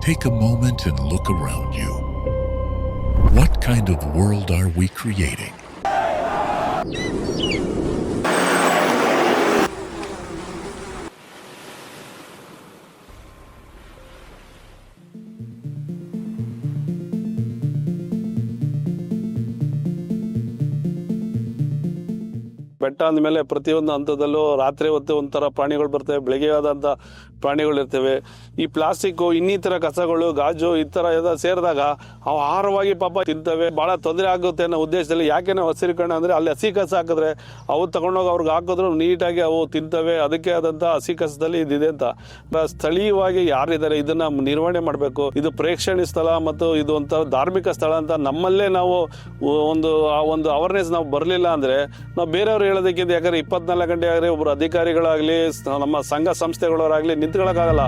Take a moment and look around you. What kind of world are we creating? ಬೆಟ್ಟ ಅಂದಮೇಲೆ ಪ್ರತಿಯೊಂದು ಹಂತದಲ್ಲೂ ರಾತ್ರಿ ಹೊತ್ತು ಒಂಥರ ಪ್ರಾಣಿಗಳು ಬರ್ತವೆ, ಬೆಳಗ್ಗೆ ಆದಂಥ ಪ್ರಾಣಿಗಳಿರ್ತವೆ. ಈ ಪ್ಲಾಸ್ಟಿಕ್ಕು ಇನ್ನಿತರ ಕಸಗಳು, ಗಾಜು ಈ ಥರ ಎಲ್ಲ ಸೇರಿದಾಗ ಅವು ಆಹಾರವಾಗಿ ಪಾಪ ತಿಂತವೆ. ಭಾಳ ತೊಂದರೆ ಆಗುತ್ತೆ ಅನ್ನೋ ಉದ್ದೇಶದಲ್ಲಿ ಯಾಕೆ ನಾವು ಹಸಿರುಕರಣ ಅಂದರೆ ಅಲ್ಲಿ ಹಸಿ ಕಸ ಹಾಕಿದ್ರೆ ಅವು ತಗೊಂಡೋಗಿ ಅವ್ರಿಗೆ ಹಾಕಿದ್ರು ನೀಟಾಗಿ ಅವು ತಿಂತವೆ. ಅದಕ್ಕೆ ಆದಂಥ ಹಸಿ ಕಸದಲ್ಲಿ ಇದಿದೆ ಅಂತ ಸ್ಥಳೀಯವಾಗಿ ಯಾರಿದ್ದಾರೆ ಇದನ್ನು ನಿರ್ವಹಣೆ ಮಾಡಬೇಕು. ಇದು ಪ್ರೇಕ್ಷಣೀಯ ಸ್ಥಳ ಮತ್ತು ಇದು ಒಂಥರ ಧಾರ್ಮಿಕ ಸ್ಥಳ ಅಂತ ನಮ್ಮಲ್ಲೇ ನಾವು ಒಂದು ಅವೇರ್ನೆಸ್ ನಾವು ಬರಲಿಲ್ಲ ಅಂದರೆ ನಾವು ಬೇರೆಯವ್ರು ಹೇಳೋದಕ್ಕಿಂತ, ಯಾಕಂದ್ರೆ 24 ಗಂಟೆ ಆಗಲಿ ಒಬ್ಬರು ಅಧಿಕಾರಿಗಳಾಗಲಿ ನಮ್ಮ ಸಂಘ ಸಂಸ್ಥೆಗಳವರಾಗಲಿ ನಿಂತ್ಕೊಳ್ಳೋಕ್ಕಾಗಲ್ಲ.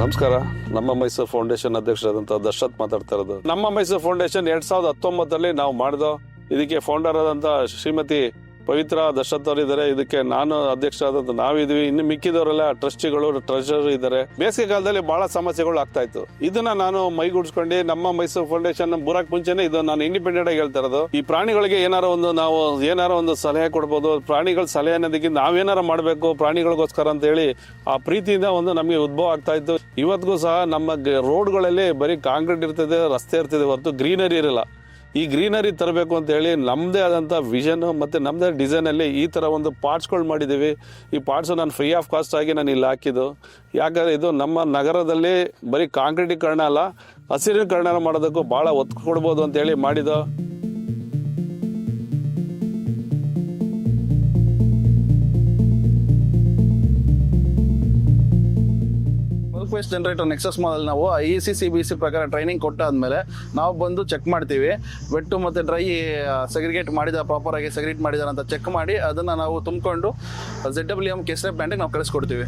ನಮಸ್ಕಾರ, ನಮ್ಮ ಮೈಸೂರು ಫೌಂಡೇಶನ್ ಅಧ್ಯಕ್ಷರಾದಂಥ ದಶರಥ್ ಮಾತಾಡ್ತಾ ಇರೋದು. ನಮ್ಮ ಮೈಸೂರು ಫೌಂಡೇಶನ್ 2019 ನಾವು ಮಾಡಿದೋ. ಇದಕ್ಕೆ ಫೌಂಡರ್ ಆದಂಥ ಶ್ರೀಮತಿ ಪವಿತ್ರ ದಶರಥ್ ಅವರು ಇದ್ದಾರೆ. ಇದಕ್ಕೆ ನಾನು ಅಧ್ಯಕ್ಷರಾದಂಥ ನಾವಿದ್ವಿ. ಇನ್ನು ಮಿಕ್ಕಿದವರೆಲ್ಲ ಟ್ರಸ್ಟಿಗಳು, ಟ್ರೆಷರರ್ ಇದ್ದಾರೆ. ಬೇಸಿಗೆ ಕಾಲದಲ್ಲಿ ಬಹಳ ಸಮಸ್ಯೆಗಳು ಆಗ್ತಾ ಇತ್ತು. ಇದನ್ನ ನಾನು ಮೈಗೂಡಿಸ್ಕೊಂಡು ನಮ್ಮ ಮೈಸೂರು ಫೌಂಡೇಶನ್ ಬೂರಕ್ ಮುಂಚೆನೆ ಇದು ನಾನು ಇಂಡಿಪೆಂಡೆಂಟ್ ಆಗಿ ಹೇಳ್ತಾ ಇರೋದು. ಈ ಪ್ರಾಣಿಗಳಿಗೆ ಏನಾರ ಒಂದು ಸಲಹೆ ಕೊಡ್ಬೋದು. ಪ್ರಾಣಿಗಳ ಸಲಹೆ ಅನ್ನೋದಕ್ಕಿಂತ ನಾವೇನಾರ ಮಾಡಬೇಕು ಪ್ರಾಣಿಗಳಿಗೋಸ್ಕರ ಅಂತ ಹೇಳಿ ಆ ಪ್ರೀತಿಯಿಂದ ನಮಗೆ ಉದ್ಭವ ಆಗ್ತಾ ಇತ್ತು. ಇವತ್ತಿಗೂ ಸಹ ನಮ್ಮ ರೋಡ್ಗಳಲ್ಲಿ ಬರೀ ಕಾಂಕ್ರೀಟ್ ಇರ್ತದೆ, ರಸ್ತೆ ಇರ್ತದೆ, ಹೊರತು ಗ್ರೀನರಿ ಇರಲ್ಲ. ಈ ಗ್ರೀನರಿ ತರಬೇಕು ಅಂತ ಹೇಳಿ ನಮ್ಮದೇ ಆದಂಥ ವಿಷನ್ ಮತ್ತು ನಮ್ಮದೇ ಡಿಸೈನಲ್ಲಿ ಈ ಥರ ಒಂದು ಪಾರ್ಟ್ಸ್ಗಳು ಮಾಡಿದ್ದೀವಿ. ಈ ಪಾರ್ಟ್ಸು ನಾನು ಫ್ರೀ ಆಫ್ ಕಾಸ್ಟ್ ಆಗಿ ನಾನು ಇಲ್ಲಿ ಹಾಕಿದ್ದು. ಯಾಕಂದರೆ ಇದು ನಮ್ಮ ನಗರದಲ್ಲಿ ಬರೀ ಕಾಂಕ್ರೀಟೀಕರಣ ಅಲ್ಲ, ಹಸಿರೀಕರಣ ಮಾಡೋದಕ್ಕೂ ಭಾಳ ಒತ್ತು ಕೊಡ್ಬೋದು ಅಂತೇಳಿ ಮಾಡಿದ್ದು. ವೇಸ್ಟ್ ಜನರೇಟರ್ ನೆಕ್ಸಸ್ ಮಾಲ್ ನಾವು IEC-CBC ಪ್ರಕಾರ ಟ್ರೈನಿಂಗ್ ಕೊಟ್ಟಾದ್ಮೇಲೆ ನಾವು ಬಂದು ಚೆಕ್ ಮಾಡ್ತೀವಿ. ವೆಟ್ಟು ಮತ್ತು ಡ್ರೈ ಸೆಗ್ರಿಗೇಟ್ ಮಾಡಿದ, ಪ್ರಾಪರ್ ಆಗಿ ಸೆಗ್ರಿಗೇಟ್ ಮಾಡಿದಾರೆ ಅಂತ ಚೆಕ್ ಮಾಡಿ ಅದನ್ನು ನಾವು ತುಂಬಿಕೊಂಡು ZWM ಕೆಸರೆ ಪ್ಲಾಂಟಿಗೆ ನಾವು ಕಳಿಸ್ಕೊಡ್ತೀವಿ.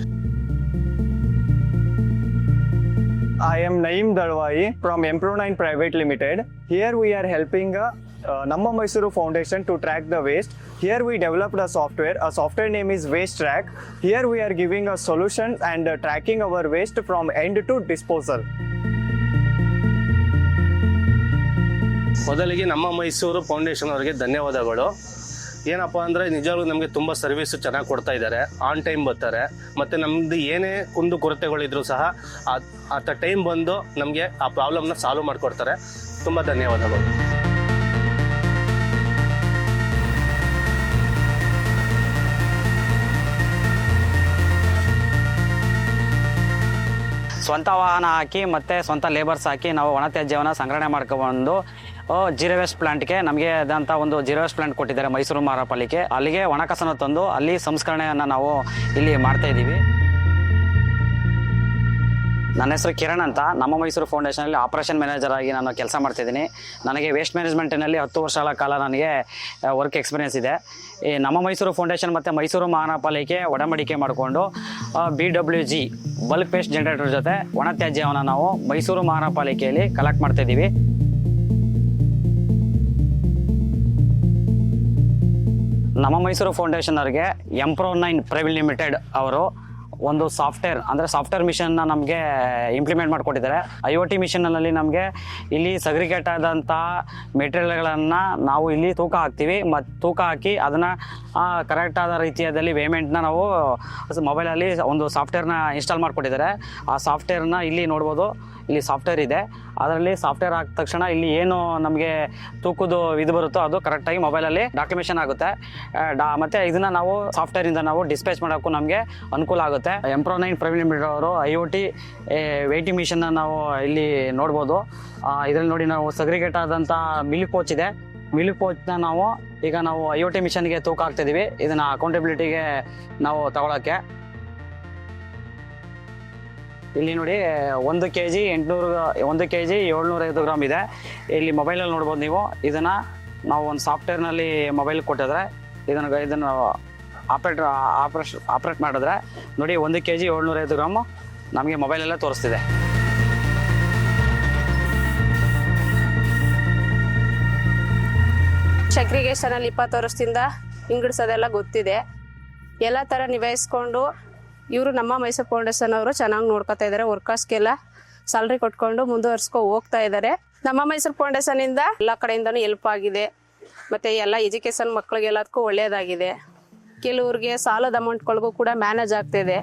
I am Naeem Dalwai from Empro9 Private Limited. Here we are helping Namma Mysuru Foundation to track the waste. Here we developed a software name is Waste Track. Here we are giving a solution and tracking our waste from end to disposal. ಮೊದಲಿಗೆ ನಮ್ಮ Mysuru foundation ಅವರಿಗೆ ಧನ್ಯವಾದಗಳು. ಏನಪ್ಪ ಅಂದರೆ ನಿಜವಾಗ್ಲೂ ನಮಗೆ ತುಂಬ service ಚೆನ್ನಾಗಿ ಕೊಡ್ತಾ ಇದ್ದಾರೆ. ಆನ್ ಟೈಮ್ ಬರ್ತಾರೆ ಮತ್ತು ನಮ್ಮದು ಏನೇ ಕುಂದು ಕೊರತೆಗಳಿದ್ರೂ ಸಹ ಅಟ್ ಟೈಮ್ ಬಂದು ನಮಗೆ ಆ ಪ್ರಾಬ್ಲಮ್ನ ಸಾಲ್ವ್ ಮಾಡಿಕೊಡ್ತಾರೆ. ತುಂಬ ಧನ್ಯವಾದಗಳು. ಸ್ವಂತ ವಾಹನ ಹಾಕಿ ಮತ್ತು ಸ್ವಂತ ಲೇಬರ್ಸ್ ಹಾಕಿ ನಾವು ಒಣತ್ಯಾಜ್ಯವನ್ನು ಸಂಗ್ರಹಣೆ ಮಾಡ್ಕೊಂಡು ಜೀರೋ ವೇಸ್ಟ್ ಪ್ಲಾಂಟ್ಗೆ ನಮಗೆ ಆದಂಥ ಒಂದು ಜೀರೋ ವೇಸ್ಟ್ ಪ್ಲಾಂಟ್ ಕೊಟ್ಟಿದ್ದಾರೆ ಮೈಸೂರು ಮಹಾನಗರ ಪಾಲಿಕೆ. ಅಲ್ಲಿಗೆ ಒಣಕಸನ ತಂದು ಅಲ್ಲಿ ಸಂಸ್ಕರಣೆಯನ್ನು ನಾವು ಇಲ್ಲಿ ಮಾಡ್ತಾಯಿದ್ದೀವಿ. ನನ್ನ ಹೆಸರು ಕಿರಣ್ ಅಂತ. ನಮ್ಮ ಮೈಸೂರು ಫೌಂಡೇಶನಲ್ಲಿ ಆಪರೇಷನ್ ಮ್ಯಾನೇಜರ್ ಆಗಿ ನಾನು ಕೆಲಸ ಮಾಡ್ತಿದ್ದೀನಿ. ನನಗೆ ವೇಸ್ಟ್ ಮ್ಯಾನೇಜ್ಮೆಂಟಿನಲ್ಲಿ 10 ವರ್ಷಗಳ ಕಾಲ ನನಗೆ ವರ್ಕ್ ಎಕ್ಸ್ಪೀರಿಯೆನ್ಸ್ ಇದೆ. ಈ ನಮ್ಮ ಮೈಸೂರು ಫೌಂಡೇಶನ್ ಮತ್ತು ಮೈಸೂರು ಮಹಾನಗರ ಪಾಲಿಕೆ ಒಡಂಬಡಿಕೆ ಮಾಡಿಕೊಂಡು BWG ಬಲ್ಕ್ ವೇಸ್ಟ್ ಜನರೇಟರ್ ಜೊತೆ ಒಣತ್ಯಾಜ್ಯವನ್ನು ನಾವು ಮೈಸೂರು ಮಹಾನಗರ ಪಾಲಿಕೆಯಲ್ಲಿ ಕಲೆಕ್ಟ್ ಮಾಡ್ತಾಯಿದ್ದೀವಿ. ನಮ್ಮ ಮೈಸೂರು ಫೌಂಡೇಶನ್ ಅವರಿಗೆ Empro9 ಪ್ರೈವೇಟ್ ಲಿಮಿಟೆಡ್ ಅವರು ಒಂದು ಸಾಫ್ಟ್ವೇರ್ ಮಿಷನ್ನ ನಮಗೆ ಇಂಪ್ಲಿಮೆಂಟ್ ಮಾಡಿಕೊಟ್ಟಿದ್ದಾರೆ. IoT ಮಿಷನ್ನಲ್ಲಿ ನಮಗೆ ಇಲ್ಲಿ ಸಗ್ರಿಗೇಟ್ ಆದಂಥ ಮೆಟೀರಿಯಲ್ಗಳನ್ನು ನಾವು ಇಲ್ಲಿ ತೂಕ ಹಾಕ್ತೀವಿ ಮತ್ತು ತೂಕ ಹಾಕಿ ಅದನ್ನು ಕರೆಕ್ಟಾದ ರೀತಿಯಲ್ಲಿ ಪೇಮೆಂಟ್ನ ನಾವು ಮೊಬೈಲಲ್ಲಿ ಒಂದು ಸಾಫ್ಟ್ವೇರ್ನ ಇನ್ಸ್ಟಾಲ್ ಮಾಡಿಕೊಟ್ಟಿದ್ದಾರೆ. ಆ ಸಾಫ್ಟ್ವೇರ್ನ ಇಲ್ಲಿ ನೋಡ್ಬೋದು. ಇಲ್ಲಿ ಸಾಫ್ಟ್ವೇರ್ ಇದೆ. ಅದರಲ್ಲಿ ಸಾಫ್ಟ್ವೇರ್ ಹಾಕಿದ ತಕ್ಷಣ ಇಲ್ಲಿ ಏನು ನಮಗೆ ತೂಕದ ಇದು ಬರುತ್ತೋ ಅದು ಕರೆಕ್ಟಾಗಿ ಮೊಬೈಲಲ್ಲಿ ಡಾಕ್ಯುಮೇಷನ್ ಆಗುತ್ತೆ. ಮತ್ತು ಇದನ್ನು ನಾವು ಸಾಫ್ಟ್ವೇರಿಂದ ನಾವು ಡಿಸ್ಪ್ಯಾಚ್ ಮಾಡೋಕ್ಕೂ ನಮಗೆ ಅನುಕೂಲ ಆಗುತ್ತೆ. Empro9 ಪ್ರೈವೇಟ್ ಲಿಮಿಟೆಡ್ ಅವರು IoT ವೇಟಿ ಮಿಷನ್ನ ನಾವು ಇಲ್ಲಿ ನೋಡ್ಬೋದು. ಇದರಲ್ಲಿ ನೋಡಿ ನಾವು ಸಗ್ರಿಗೇಟ್ ಆದಂಥ ಮಿಲ್ಕ್ ಪೌಚ್ ಇದೆ. ಮಿಲ್ಕ್ ಪೌಚ್ನ ನಾವು IoT ಮಿಷನ್ಗೆ ತೂಕ ಹಾಕ್ತಿದ್ದೀವಿ. ಇದನ್ನು ಅಕೌಂಟಬಿಲಿಟಿಗೆ ನಾವು ತಗೊಳ್ಳೋಕ್ಕೆ. ಇಲ್ಲಿ ನೋಡಿ 1 kg 750 ಗ್ರಾಮ್ ಇದೆ. ಇಲ್ಲಿ ಮೊಬೈಲಲ್ಲಿ ನೋಡ್ಬೋದು ನೀವು. ಇದನ್ನು ನಾವು ಒಂದು ಸಾಫ್ಟ್ವೇರ್ನಲ್ಲಿ ಮೊಬೈಲ್ ಕೊಟ್ಟಿದ್ರೆ ಇದನ್ನು ಆಪ್ರೇಟ್ ಮಾಡಿದ್ರೆ ನೋಡಿ 1 kg 750 ಗ್ರಾಮು ನಮಗೆ ಮೊಬೈಲಲ್ಲೇ ತೋರಿಸ್ತಿದೆ. ಸೆಗ್ರಿಗೇಷನಲ್ಲಿ 20 ವರ್ಷದಿಂದ ಇಂಗಿಡಿಸೋದೆಲ್ಲ ಗೊತ್ತಿದೆ. ಎಲ್ಲ ಥರ ನಿಭಾಯಿಸ್ಕೊಂಡು ಇವರು ನಮ್ಮ ಮೈಸೂರು ಫೌಂಡೇಶನ್ ಅವರು ಚೆನ್ನಾಗಿ ನೋಡ್ಕೊತಾ ಇದ್ದಾರೆ. ವರ್ಕರ್ಸ್ಗೆಲ್ಲ ಸ್ಯಾಲ್ರಿ ಕೊಟ್ಕೊಂಡು ಮುಂದುವರ್ಸ್ಕೊ ಹೋಗ್ತಾ ಇದ್ದಾರೆ. ನಮ್ಮ ಮೈಸೂರು ಫೌಂಡೇಶನ್ ಇಂದ ಎಲ್ಲ ಕಡೆಯಿಂದನೂ ಹೆಲ್ಪ್ ಆಗಿದೆ. ಮತ್ತೆ ಎಲ್ಲ ಎಜುಕೇಶನ್ ಮಕ್ಕಳಿಗೆಲ್ಲದಕ್ಕೂ ಒಳ್ಳೇದಾಗಿದೆ. ಕೆಲವ್ರಿಗೆ ಸಾಲದ ಅಮೌಂಟ್ಗಳಿಗೂ ಕೂಡ ಮ್ಯಾನೇಜ್ ಆಗ್ತಿದೆ.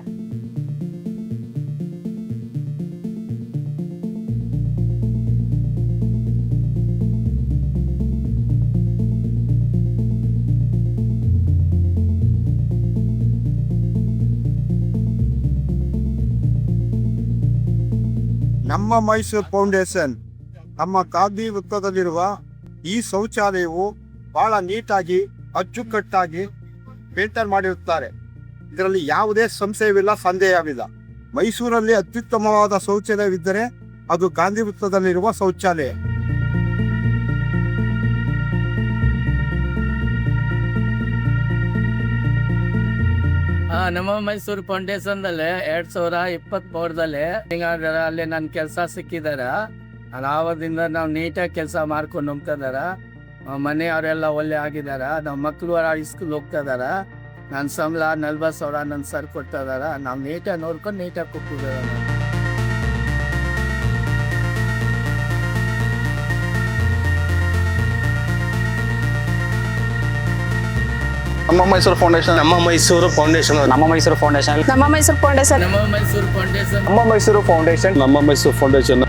ನಮ್ಮ ಮೈಸೂರು ಫೌಂಡೇಶನ್ ನಮ್ಮ ಗಾಂಧಿ ವೃತ್ತದಲ್ಲಿರುವ ಈ ಶೌಚಾಲಯವು ಬಹಳ ನೀಟಾಗಿ ಅಚ್ಚುಕಟ್ಟಾಗಿ ಮೇಂಟೈನ್ ಮಾಡಿರುತ್ತಾರೆ. ಇದರಲ್ಲಿ ಯಾವುದೇ ಸಂಶಯವಿಲ್ಲ, ಸಂದೇಹವಿಲ್ಲ. ಮೈಸೂರಲ್ಲಿ ಅತ್ಯುತ್ತಮವಾದ ಶೌಚಾಲಯವಿದ್ದರೆ ಅದು ಗಾಂಧಿ ವೃತ್ತದಲ್ಲಿರುವ ಶೌಚಾಲಯ. ನಮ್ಮ ಮೈಸೂರು ಫೌಂಡೇಶನ್ದಲ್ಲಿ 2023ರಲ್ಲಿ ಅಲ್ಲಿ ನನ್ನ ಕೆಲಸ ಸಿಕ್ಕಿದಾರ. ಆವತ್ತಿಂದ ನಾವು ನೀಟಾಗಿ ಕೆಲಸ ಮಾಡ್ಕೊಂಡು ಹೋಗ್ತಾ ಇದಾರ. ಮನೆಯವರೆಲ್ಲ ಒಳ್ಳೆ ಆಗಿದಾರ. ನಮ್ಮ ಮಕ್ಕಳು ಸ್ಕೂಲ್ ಹೋಗ್ತಾ ಇದಾರ. ನನ್ನ ಸಂಬಳ 40,000 ನನ್ನ ಸರ್ ಕೊಡ್ತಾ ಇದಾರ. ನಾವು ನೀಟಾಗಿ ನೋಡ್ಕೊಂಡು ನೀಟಾಗಿ ಕೂತಿದಾರ. ನಮ್ಮ ಮೈಸೂರು ಫೌಂಡೇಶನ್ ನಮ್ಮ ಮೈಸೂರು ಫೌಂಡೇಶನ್ ನಮ್ಮ ಮೈಸೂರು ಫೌಂಡೇಶನ್ ನಮ್ಮ ಮೈಸೂರು ಫೌಂಡೇಶನ್ ನಮ್ಮ ಮೈಸೂರು ಫೌಂಡೇಶನ್ ನಮ್ಮ ಮೈಸೂರು ಫೌಂಡೇಶನ್